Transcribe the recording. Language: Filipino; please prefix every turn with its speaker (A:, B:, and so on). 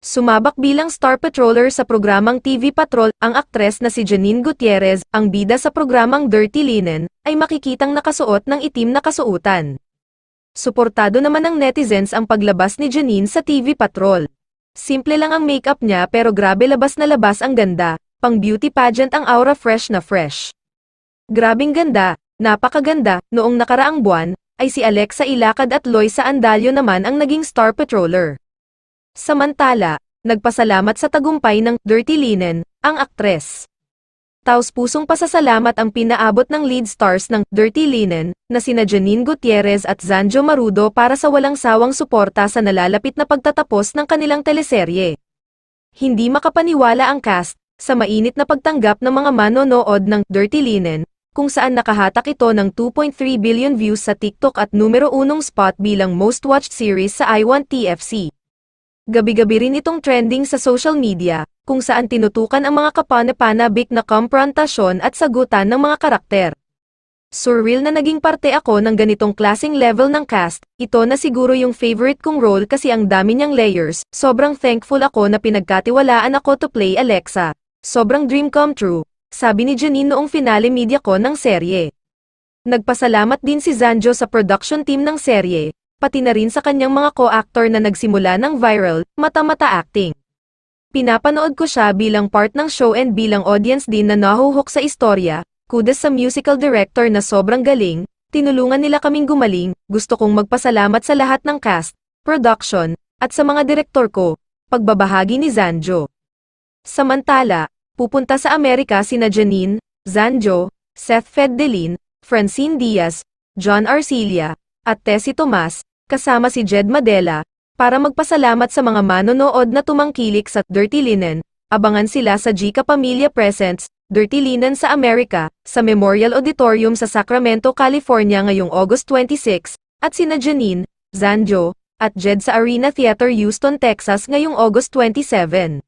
A: Sumabak bilang star patroller sa programang TV Patrol, ang aktres na si Janine Gutierrez, ang bida sa programang Dirty Linen, ay makikitang nakasuot ng itim na kasuotan. Suportado naman ng netizens ang paglabas ni Janine sa TV Patrol. Simple lang ang makeup niya pero grabe labas na labas ang ganda, pang beauty pageant ang aura, fresh na fresh. Grabing ganda, napakaganda. Noong nakaraang buwan, ay si Alexa Ilacad at Loisa Andalio naman ang naging star patroller. Samantala, nagpasalamat sa tagumpay ng Dirty Linen ang aktres. Taos-pusong pasasalamat ang pinaabot ng lead stars ng Dirty Linen na sina Janine Gutierrez at Zanjo Marudo para sa walang sawang suporta sa nalalapit na pagtatapos ng kanilang teleserye. Hindi makapaniwala ang cast sa mainit na pagtanggap ng mga manonood ng Dirty Linen, kung saan nakahatak ito ng 2.3 billion views sa TikTok at numero 1 spot bilang most watched series sa I Want TFC. Gabi-gabi rin itong trending sa social media, kung saan tinutukan ang mga kapana-panabik na komprontasyon at sagutan ng mga karakter. Surreal na naging parte ako ng ganitong klaseng level ng cast, ito na siguro yung favorite kong role kasi ang dami niyang layers, sobrang thankful ako na pinagkatiwalaan ako to play Alexa. Sobrang dream come true, sabi ni Janine noong finale media ko ng serye. Nagpasalamat din si Zanjo sa production team ng serye, pati na rin sa kanyang mga co-actor na nagsimula ng viral, mata-mata acting. Pinapanood ko siya bilang part ng show and bilang audience din na nahuhook sa istorya, kudos sa musical director na sobrang galing, tinulungan nila kaming gumaling, gusto kong magpasalamat sa lahat ng cast, production, at sa mga direktor ko, pagbabahagi ni Zanjo. Samantala, pupunta sa Amerika sina Janine, Zanjo, Seth Feddelin, Francine Diaz, John Arcilla, at Tessie Tomas, kasama si Jed Madela, para magpasalamat sa mga manonood na tumangkilik sa Dirty Linen. Abangan sila sa Gika Pamilya Presents, Dirty Linen sa Amerika, sa Memorial Auditorium sa Sacramento, California ngayong August 26, at sina Janine, Zanjo, at Jed sa Arena Theater Houston, Texas ngayong August 27.